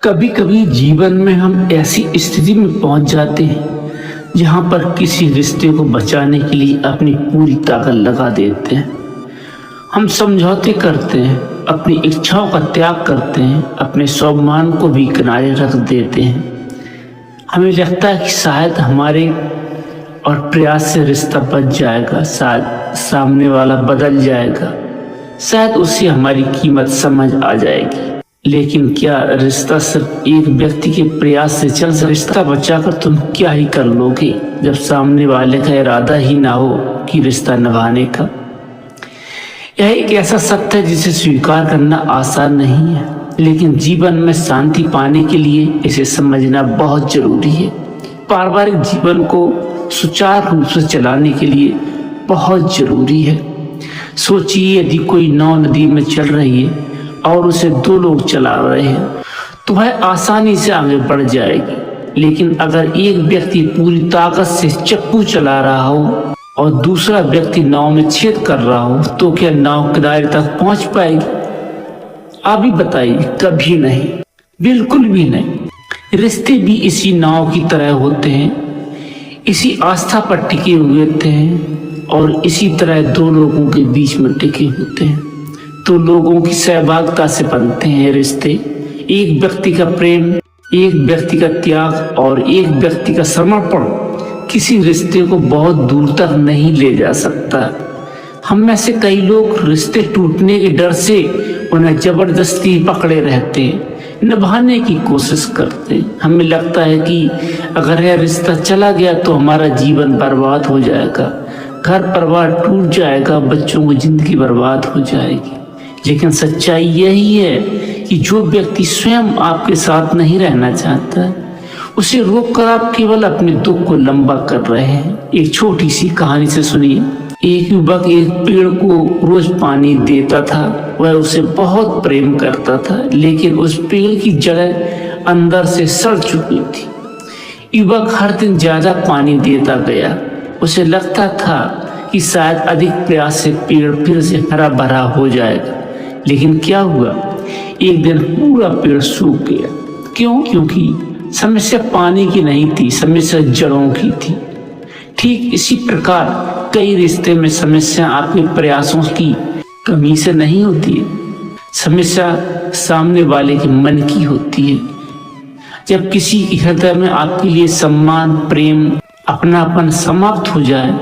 कभी कभी जीवन में हम ऐसी स्थिति में पहुंच जाते हैं जहां पर किसी रिश्ते को बचाने के लिए अपनी पूरी ताकत लगा देते हैं। हम समझौते करते हैं, अपनी इच्छाओं का त्याग करते हैं, अपने स्वाभिमान को भी किनारे रख देते हैं। हमें लगता है कि शायद हमारे और प्रयास से रिश्ता बच जाएगा, शायद सामने वाला बदल जाएगा, शायद उसे हमारी कीमत समझ आ जाएगी। लेकिन क्या रिश्ता सिर्फ एक व्यक्ति के प्रयास से चल सकता? रिश्ता बचाकर तुम क्या ही कर लोगे जब सामने वाले का इरादा ही ना हो कि रिश्ता निभाने का। यह एक ऐसा सत्य है जिसे स्वीकार करना आसान नहीं है, लेकिन जीवन में शांति पाने के लिए इसे समझना बहुत जरूरी है। पारिवारिक जीवन को सुचारू रूप से चलाने के लिए बहुत जरूरी है। सोचिए, यदि कोई नाव नदी में चल रही है और उसे दो लोग चला रहे हैं तो वह आसानी से आगे बढ़ जाएगी। लेकिन अगर एक व्यक्ति पूरी ताकत से चप्पू चला रहा हो और दूसरा व्यक्ति नाव में छेद कर रहा हो तो क्या नाव किनारे तक पहुंच पाएगी? आप ही बताइए। कभी नहीं, बिल्कुल भी नहीं। रिश्ते भी इसी नाव की तरह होते हैं, इसी आस्था पर टिके हुए हैं और इसी तरह दो लोगों के बीच में टिके होते हैं। तो लोगों की सहभागिता से बनते हैं रिश्ते। एक व्यक्ति का प्रेम, एक व्यक्ति का त्याग और एक व्यक्ति का समर्पण किसी रिश्ते को बहुत दूर तक नहीं ले जा सकता। हम में से कई लोग रिश्ते टूटने के डर से उन्हें जबरदस्ती पकड़े रहते हैं, निभाने की कोशिश करते हैं। हमें लगता है कि अगर यह रिश्ता चला गया तो हमारा जीवन बर्बाद हो जाएगा, घर परिवार टूट जाएगा, बच्चों की जिंदगी बर्बाद हो जाएगी। लेकिन सच्चाई यही है कि जो व्यक्ति स्वयं आपके साथ नहीं रहना चाहता, उसे रोककर आप केवल अपने दुख को लंबा कर रहे हैं। एक छोटी सी कहानी से सुनिए। एक युवक एक पेड़ को रोज पानी देता था। वह उसे बहुत प्रेम करता था, लेकिन उस पेड़ की जड़ अंदर से सड़ चुकी थी। युवक हर दिन ज्यादा पानी देता गया। उसे लगता था कि शायद अधिक प्रयास से पेड़ फिर से हरा भरा हो जाएगा। लेकिन क्या हुआ? एक दिन पूरा पेड़ सूख गया। क्यों? क्योंकि समस्या पानी की नहीं थी, समस्या जड़ों की थी। ठीक इसी प्रकार कई रिश्ते में समस्या आपके प्रयासों की कमी से नहीं होती है, समस्या सामने वाले के मन की होती है। जब किसी के हृदय में आपके लिए सम्मान, प्रेम, अपनापन समाप्त हो जाए,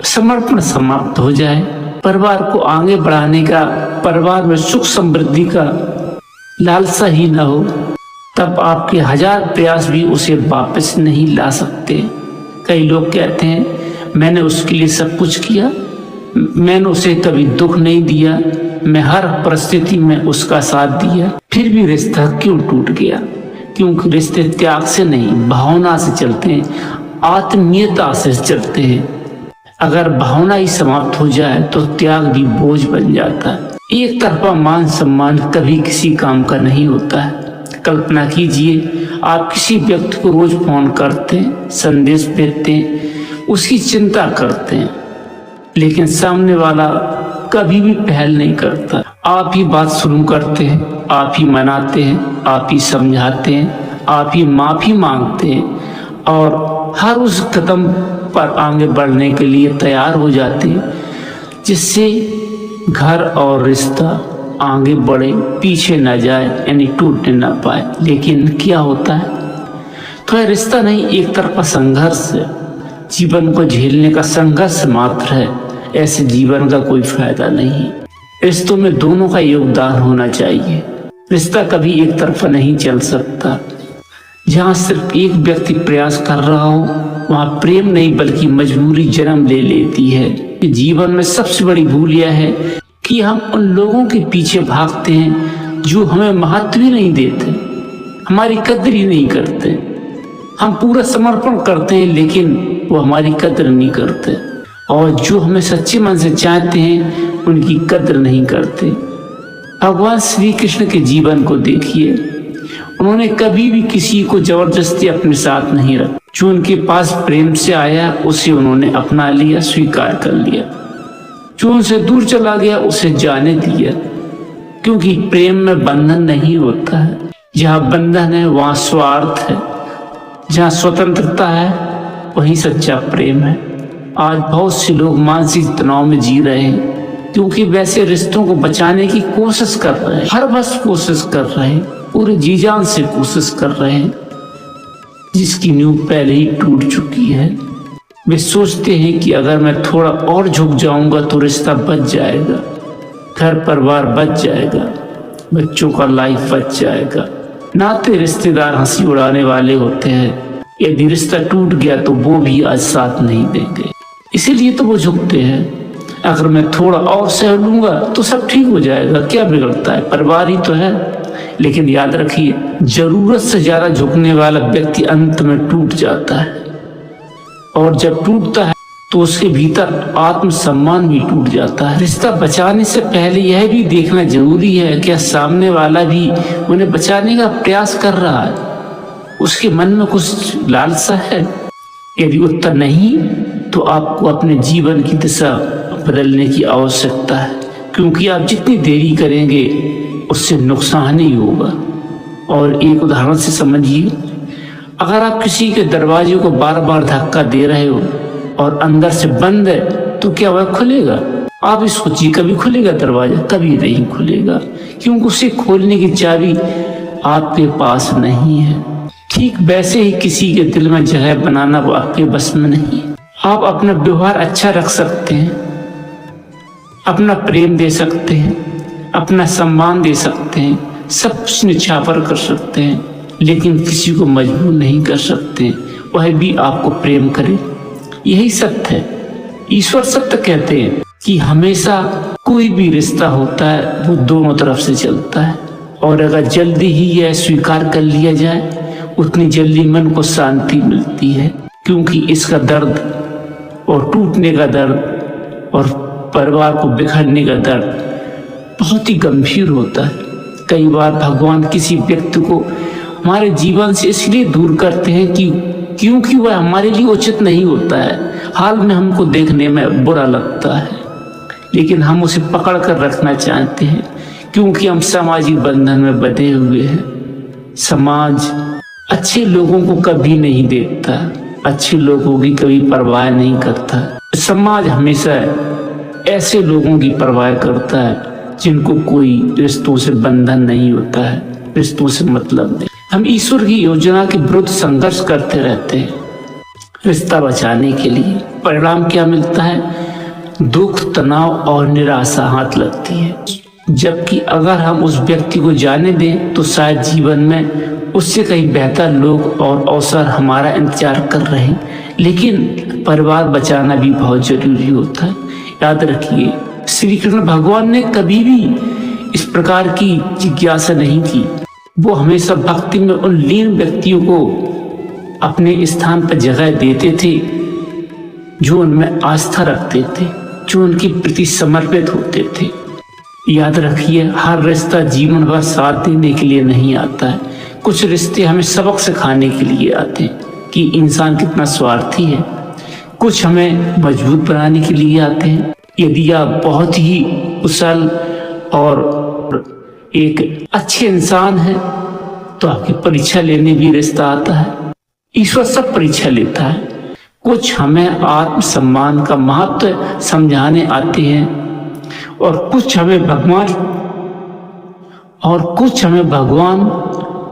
समर्पण समाप्त हो जाए, परिवार को आगे बढ़ाने का, परिवार में सुख समृद्धि का लालसा ही न हो, तब आपके हजार प्रयास भी उसे वापस नहीं ला सकते। कई लोग कहते हैं, मैंने उसके लिए सब कुछ किया, मैंने उसे कभी दुख नहीं दिया, मैं हर परिस्थिति में उसका साथ दिया, फिर भी रिश्ता क्यों टूट गया? क्योंकि रिश्ते त्याग से नहीं, भावना से चलते हैं, आत्मीयता से चलते हैं। अगर भावना ही समाप्त हो जाए तो त्याग भी बोझ बन जाता है। एक तरफा मान सम्मान कभी किसी काम का नहीं होता है। कल्पना कीजिए, आप किसी व्यक्ति को रोज फोन करते हैं, संदेश भेजते हैं, उसकी चिंता करते हैं, लेकिन सामने वाला कभी भी पहल नहीं करता। आप ही बात शुरू करते हैं, आप ही मनाते हैं, आप ही समझाते हैं, आप ही माफी मांगते हैं और हर उस कदम पर आगे बढ़ने के लिए तैयार हो जाते हैं जिससे घर और रिश्ता आगे बढ़े, पीछे न जाए, यानी टूटने न पाए। लेकिन क्या होता है? तो यह रिश्ता नहीं, एक तरफा संघर्ष है, जीवन को झेलने का संघर्ष मात्र है। ऐसे जीवन का कोई फायदा नहीं। रिश्तों में दोनों का योगदान होना चाहिए। रिश्ता कभी एक तरफा नहीं चल सकता। जहाँ सिर्फ एक व्यक्ति प्रयास कर रहा हो वहाँ प्रेम नहीं बल्कि मजबूरी जन्म ले लेती है। जीवन में सबसे बड़ी भूल यह है कि हम उन लोगों के पीछे भागते हैं जो हमें महत्व ही नहीं देते, हमारी कदर ही नहीं करते। हम पूरा समर्पण करते हैं लेकिन वो हमारी कदर नहीं करते, और जो हमें सच्चे मन से चाहते हैं उनकी कदर नहीं करते। भगवान श्री कृष्ण के जीवन को देखिए, उन्होंने कभी भी किसी को जबरदस्ती अपने साथ नहीं रखा। जो उनके पास प्रेम से आया उसे उन्होंने अपना लिया, स्वीकार कर लिया। जो उनसे दूर चला गया उसे जाने दिया, क्योंकि प्रेम में बंधन नहीं होता है। जहाँ बंधन है वहाँ स्वार्थ है, जहाँ स्वतंत्रता है वहीं सच्चा प्रेम है। आज बहुत से लोग मानसिक तनाव में जी रहे हैं क्योंकि वैसे रिश्तों को बचाने की कोशिश कर रहे हैं, हर बस कोशिश कर रहे हैं, पूरे जी जान से कोशिश कर रहे हैं, जिसकी नींव पहले ही टूट चुकी है। वे सोचते हैं कि अगर मैं थोड़ा और झुक जाऊंगा तो रिश्ता बच जाएगा, घर परिवार बच जाएगा, बच्चों का लाइफ बच जाएगा। नाते रिश्तेदार हंसी उड़ाने वाले होते हैं, यदि रिश्ता टूट गया तो वो भी आज साथ नहीं देंगे, इसीलिए तो वो झुकते हैं। अगर मैं थोड़ा और सह लूंगा तो सब ठीक हो जाएगा, क्या बिगड़ता है, परिवार ही तो है। लेकिन याद रखिए, जरूरत से ज्यादा झुकने वाला व्यक्ति अंत में टूट जाता है, और जब टूटता है तो उसके भीतर आत्मसम्मान भी टूट जाता है। रिश्ता बचाने से पहले यह भी देखना जरूरी है कि सामने वाला भी उन्हें बचाने का प्रयास कर रहा है, उसके मन में कुछ लालसा है। यदि उत्तर नहीं तो आपको अपने जीवन की दिशा बदलने की आवश्यकता है, क्योंकि आप जितनी देरी करेंगे उससे नुकसान ही होगा। और एक उदाहरण से समझिए, अगर आप किसी के दरवाजे को बार बार धक्का दे रहे हो और अंदर से बंद है तो क्या वह खुलेगा? आप इस सोचिए, कभी खुलेगा दरवाजा? कभी नहीं खुलेगा, क्योंकि उसे खोलने की चाबी आपके पास नहीं है। ठीक वैसे ही किसी के दिल में जगह बनाना आपके बस में नहीं है। आप अपना व्यवहार अच्छा रख सकते हैं, अपना प्रेम दे सकते हैं, अपना सम्मान दे सकते हैं, सब कुछ निछावर कर सकते हैं, लेकिन किसी को मजबूर नहीं कर सकते वह भी आपको प्रेम करे। यही सत्य है। ईश्वर सत्य कहते हैं कि हमेशा कोई भी रिश्ता होता है वो दोनों तरफ से चलता है, और अगर जल्दी ही यह स्वीकार कर लिया जाए उतनी जल्दी मन को शांति मिलती है, क्योंकि इसका दर्द और टूटने का दर्द और परिवार को बिखरने का दर्द बहुत ही गंभीर होता है। कई बार भगवान किसी व्यक्ति को हमारे जीवन से इसलिए दूर करते हैं कि क्योंकि वह हमारे लिए उचित नहीं होता है, हाल में हमको देखने में बुरा लगता है, लेकिन हम उसे पकड़ कर रखना चाहते हैं क्योंकि हम सामाजिक बंधन में बंधे हुए हैं। समाज अच्छे लोगों को कभी नहीं देखता, अच्छे लोगों की कभी परवाह नहीं करता। समाज हमेशा ऐसे लोगों की परवाह करता है जिनको कोई रिश्तों से बंधन नहीं होता है, रिश्तों से मतलब नहीं। हम ईश्वर की योजना के विरुद्ध संघर्ष करते रहते हैं रिश्ता बचाने के लिए। परिणाम क्या मिलता है? दुख, तनाव और निराशा हाथ लगती है। जबकि अगर हम उस व्यक्ति को जाने दें तो शायद जीवन में उससे कहीं बेहतर लोग और अवसर हमारा इंतजार कर रहे हैं। लेकिन परिवार बचाना भी बहुत जरूरी होता है। याद रखिए, श्री कृष्ण भगवान ने कभी भी इस प्रकार की जिज्ञासा नहीं की। वो हमेशा भक्ति में उन लीन व्यक्तियों को अपने स्थान पर जगह देते थे जो उनमें आस्था रखते थे, जो उनके प्रति समर्पित होते थे। याद रखिए, हर रिश्ता जीवन भर साथ देने के लिए नहीं आता है। कुछ रिश्ते हमें सबक सिखाने के लिए आते हैं कि इंसान कितना स्वार्थी है। कुछ हमें मजबूत बनाने के लिए आते हैं। यदि आप बहुत ही कुशल और एक अच्छे इंसान हैं तो आपकी परीक्षा लेने भी रिश्ता आता है। ईश्वर सब परीक्षा लेता है। कुछ हमें आत्मसम्मान का महत्व समझाने आते हैं, और कुछ हमें भगवान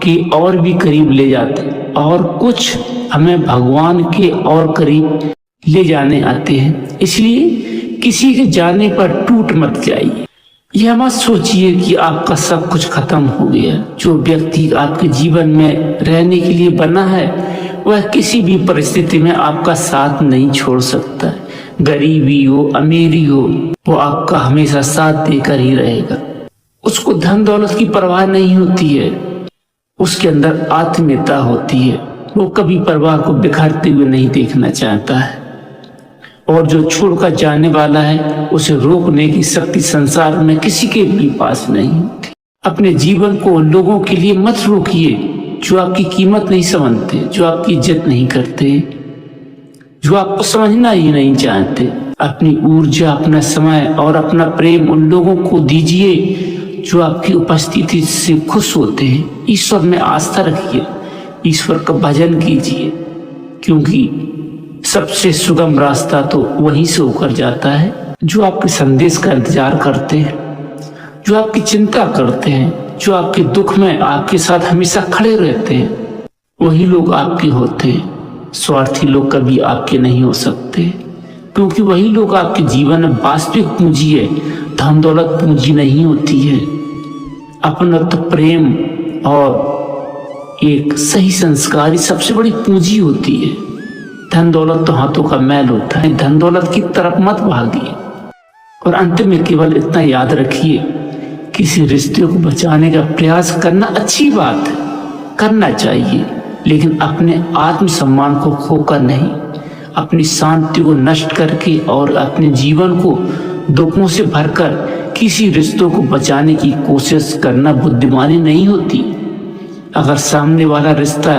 के और भी करीब ले जाते हैं, और कुछ हमें भगवान के और करीब ले जाने आते हैं। इसलिए किसी के जाने पर टूट मत जाइए। यह मत सोचिए कि आपका सब कुछ खत्म हो गया। जो व्यक्ति आपके जीवन में रहने के लिए बना है वह किसी भी परिस्थिति में आपका साथ नहीं छोड़ सकता। गरीबी हो, अमीरी हो, वो आपका हमेशा साथ देकर ही रहेगा। उसको धन दौलत की परवाह नहीं होती है, उसके अंदर आत्मीयता होती है। वो कभी परिवार को बिखरते हुए नहीं देखना चाहता है, और जो छोड़कर जाने वाला है उसे रोकने की शक्ति संसार में किसी के भी पास नहीं होती। अपने जीवन को उन लोगों के लिए मत रोकिए जो आपकी कीमत नहीं समझते, जो आपकी इज्जत नहीं करते, जो आपको समझना ही नहीं चाहते। अपनी ऊर्जा, अपना समय और अपना प्रेम उन लोगों को दीजिए जो आपकी उपस्थिति से खुश होते हैं। ईश्वर में आस्था रखिए, ईश्वर का भजन कीजिए, क्योंकि सबसे सुगम रास्ता तो वहीं से होकर जाता है। जो आपके संदेश का इंतजार करते हैं, जो आपकी चिंता करते हैं, जो आपके दुख में आपके साथ हमेशा खड़े रहते हैं, वही लोग आपके होते हैं। स्वार्थी लोग कभी आपके नहीं हो सकते, क्योंकि वही लोग आपके जीवन में वास्तविक पूंजी है। धन दौलत पूंजी नहीं होती है। अपनत्व, प्रेम और एक सही संस्कार ही सबसे बड़ी पूंजी होती है। धन दौलत तो हाथों का मैल होता है। धन दौलत की तरफ मत भागिए। और अंत में केवल इतना याद रखिए, किसी रिश्ते को बचाने का प्रयास करना अच्छी बात है, करना चाहिए, लेकिन अपने आत्मसम्मान को खोकर नहीं, अपनी शांति को नष्ट करके और अपने जीवन को दुखों से भरकर किसी रिश्तों को बचाने की कोशिश करना बुद्धिमानी नहीं होती। अगर सामने वाला रिश्ता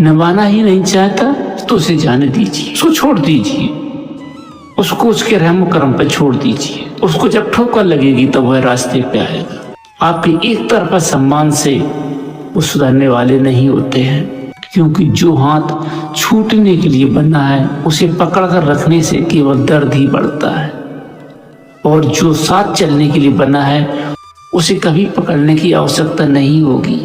निभाना ही नहीं चाहता तो उसे जाने दीजिए, उसको छोड़ दीजिए, उसको उसके रहम करम पर छोड़ दीजिए। उसको जब ठोकर लगेगी तो वह रास्ते पे आएगा। आपके एक तरफा सम्मान से वो सुधरने वाले नहीं होते हैं, क्योंकि जो हाथ छूटने के लिए बना है उसे पकड़कर रखने से केवल दर्द ही बढ़ता है, और जो साथ चलने के लिए बना है उसे कभी पकड़ने की आवश्यकता नहीं होगी।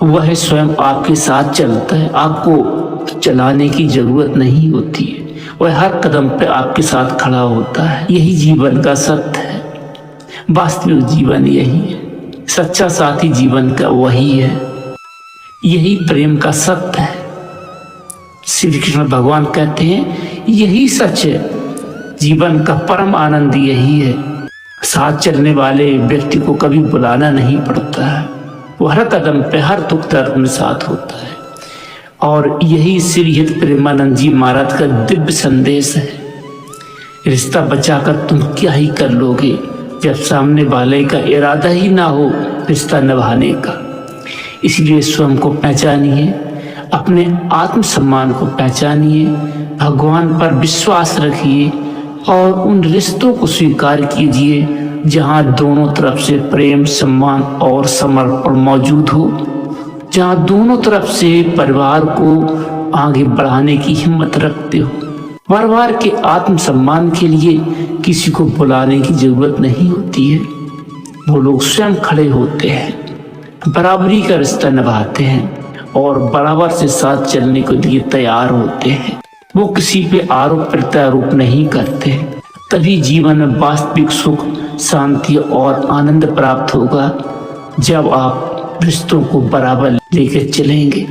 वह स्वयं आपके साथ चलता है, आपको चलाने की जरूरत नहीं होती है। वह हर कदम पे आपके साथ खड़ा होता है। यही जीवन का सत्य है। वास्तविक जीवन यही है। सच्चा साथी जीवन का वही है। यही प्रेम का सत्य है। श्री कृष्ण भगवान कहते हैं यही सच है। जीवन का परम आनंद यही है। साथ चलने वाले व्यक्ति को कभी बुलाना नहीं पड़ता है। वो हर कदम पे, हर दुख दर्द में साथ होता है। और यही श्री हित प्रेमानंद जी महाराज का दिव्य संदेश है। रिश्ता बचाकर तुम क्या ही कर लोगे जब सामने वाले का इरादा ही ना हो रिश्ता निभाने का। इसलिए स्वयं को पहचानिए, अपने आत्मसम्मान को पहचानिए, भगवान पर विश्वास रखिए और उन रिश्तों को स्वीकार कीजिए जहां दोनों तरफ से प्रेम, सम्मान और समर्पण मौजूद हो, जहां दोनों तरफ से परिवार को आगे बढ़ाने की हिम्मत रखते हो। परिवार के आत्मसम्मान के लिए किसी को बुलाने की जरूरत नहीं होती है। वो लोग स्वयं खड़े होते हैं, बराबरी का रिश्ता निभाते हैं और बराबर से साथ चलने के लिए तैयार होते हैं। वो किसी पे आरोप प्रत्यारोप नहीं करते। तभी जीवन में वास्तविक सुख, शांति और आनंद प्राप्त होगा जब आप रिश्तों को बराबर लेकर चलेंगे।